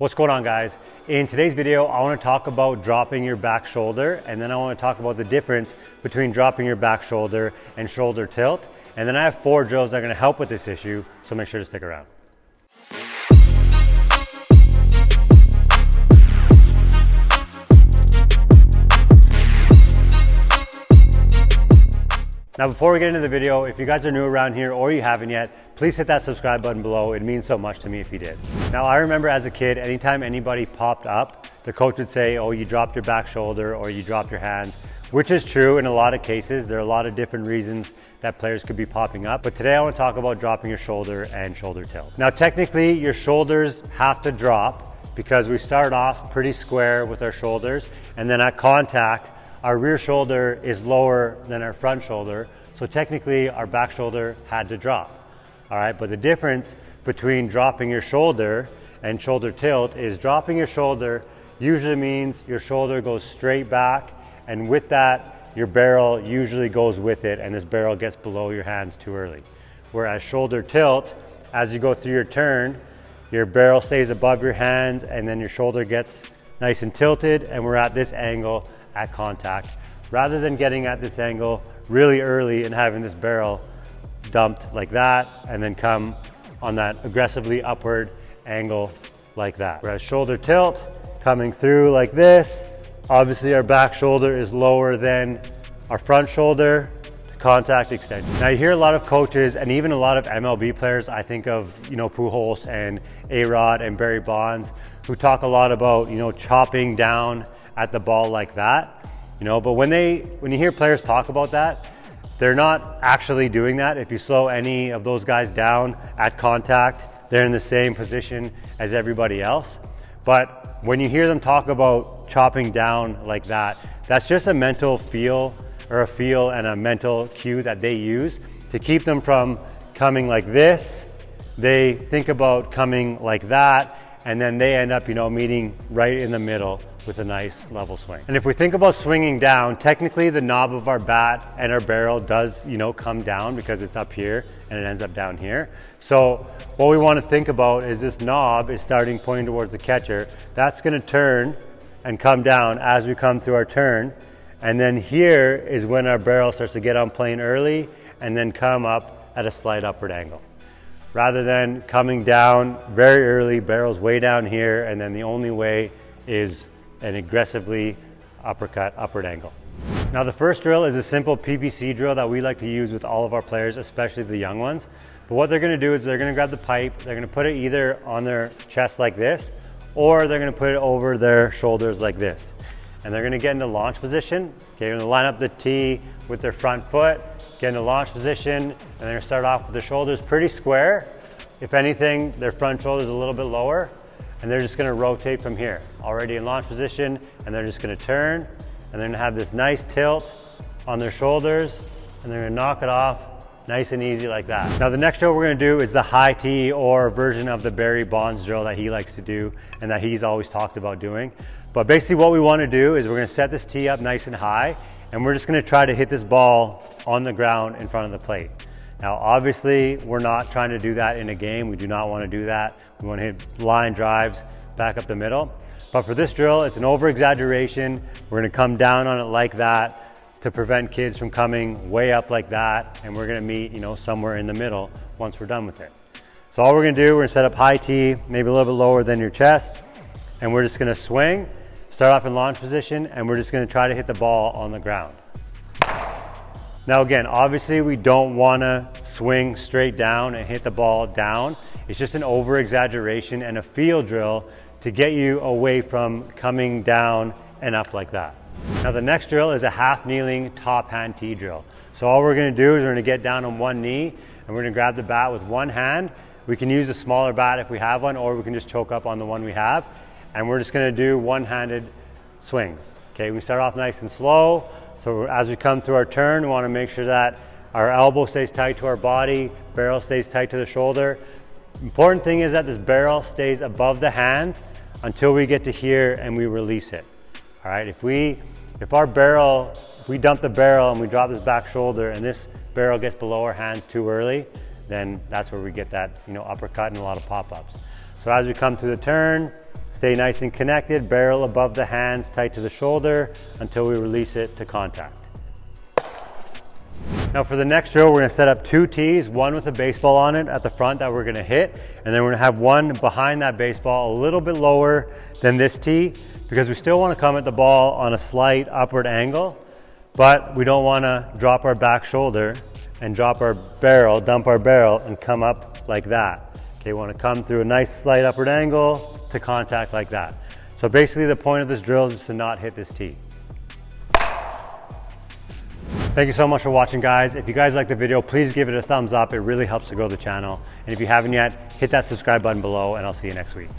What's going on, guys? In today's video, I want to talk about dropping your back shoulder, and then I want to talk about the difference between dropping your back shoulder and shoulder tilt. And then I have 4 drills that are going to help with this issue, so make sure to stick around. Now, before we get into the video, if you guys are new around here or you haven't yet, please hit that subscribe button below. It means so much to me if you did. Now, I remember as a kid, anytime anybody popped up, the coach would say, oh, you dropped your back shoulder or you dropped your hands, which is true in a lot of cases. There are a lot of different reasons that players could be popping up. But today I want to talk about dropping your shoulder and shoulder tilt. Now, technically, your shoulders have to drop because we start off pretty square with our shoulders. And then at contact, our rear shoulder is lower than our front shoulder. So technically our back shoulder had to drop. All right, but the difference between dropping your shoulder and shoulder tilt is dropping your shoulder usually means your shoulder goes straight back, and with that, your barrel usually goes with it, and this barrel gets below your hands too early. Whereas shoulder tilt, as you go through your turn, your barrel stays above your hands, and then your shoulder gets nice and tilted, and we're at this angle at contact, rather than getting at this angle really early and having this barrel dumped like that and then come on that aggressively upward angle like that. Whereas shoulder tilt, coming through like this, obviously our back shoulder is lower than our front shoulder, contact extension. Now you hear a lot of coaches and even a lot of MLB players, I think of, Pujols and A-Rod and Barry Bonds, who talk a lot about, chopping down at the ball like that. But when you hear players talk about that, they're not actually doing that. If you slow any of those guys down at contact, they're in the same position as everybody else. But when you hear them talk about chopping down like that, that's just a mental feel and a mental cue that they use to keep them from coming like this. They think about coming like that, and then they end up, meeting right in the middle with a nice level swing. And if we think about swinging down, technically the knob of our bat and our barrel does, come down because it's up here and it ends up down here. So what we want to think about is this knob is starting pointing towards the catcher. That's going to turn and come down as we come through our turn. And then here is when our barrel starts to get on plane early and then come up at a slight upward angle. Rather than coming down very early, barrel's way down here, and then the only way is an aggressively uppercut upward angle. Now the first drill is a simple PVC drill that we like to use with all of our players, especially the young ones. But what they're gonna do is they're gonna grab the pipe, they're gonna put it either on their chest like this, or they're gonna put it over their shoulders like this. And they're gonna get into launch position. Okay, they're gonna line up the tee with their front foot, get into launch position, and they're gonna start off with their shoulders pretty square. If anything, their front shoulder is a little bit lower, and they're just gonna rotate from here. Already in launch position, and they're just gonna turn, and they're gonna have this nice tilt on their shoulders, and they're gonna knock it off nice and easy like that. Now the next drill we're gonna do is the high tee, or version of the Barry Bonds drill that he likes to do and that he's always talked about doing. But basically what we want to do is we're going to set this tee up nice and high, and we're just going to try to hit this ball on the ground in front of the plate. Now obviously we're not trying to do that in a game. We do not want to do that. We want to hit line drives back up the middle. But for this drill, it's an over exaggeration. We're going to come down on it like that to prevent kids from coming way up like that, and we're going to meet somewhere in the middle once we're done with it. So all we're going to do, we're going to set up high tee, maybe a little bit lower than your chest, and we're just gonna swing, start off in launch position, and we're just gonna try to hit the ball on the ground. Now again, obviously we don't wanna swing straight down and hit the ball down. It's just an over exaggeration and a feel drill to get you away from coming down and up like that. Now the next drill is a half kneeling top hand tee drill. So all we're gonna do is we're gonna get down on one knee, and we're gonna grab the bat with one hand. We can use a smaller bat if we have one, or we can just choke up on the one we have. And we're just gonna do one-handed swings. Okay, we start off nice and slow. So as we come through our turn, we wanna make sure that our elbow stays tight to our body, barrel stays tight to the shoulder. Important thing is that this barrel stays above the hands until we get to here and we release it. All right, if we dump the barrel and we drop this back shoulder and this barrel gets below our hands too early, then that's where we get that uppercut and a lot of pop-ups. So as we come through the turn, Stay nice and connected, barrel above the hands, tight to the shoulder until we release it to contact. Now for the next drill, we're gonna set up 2 tees, one with a baseball on it at the front that we're gonna hit, and then we're gonna have one behind that baseball a little bit lower than this tee, because we still wanna come at the ball on a slight upward angle, but we don't wanna drop our back shoulder and drop our barrel, dump our barrel and come up like that. Okay, we wanna come through a nice slight upward angle to contact like that. So basically the point of this drill is to not hit this tee. Thank you so much for watching, guys. If you guys like the video, please give it a thumbs up. It really helps to grow the channel. And if you haven't yet, hit that subscribe button below and I'll see you next week.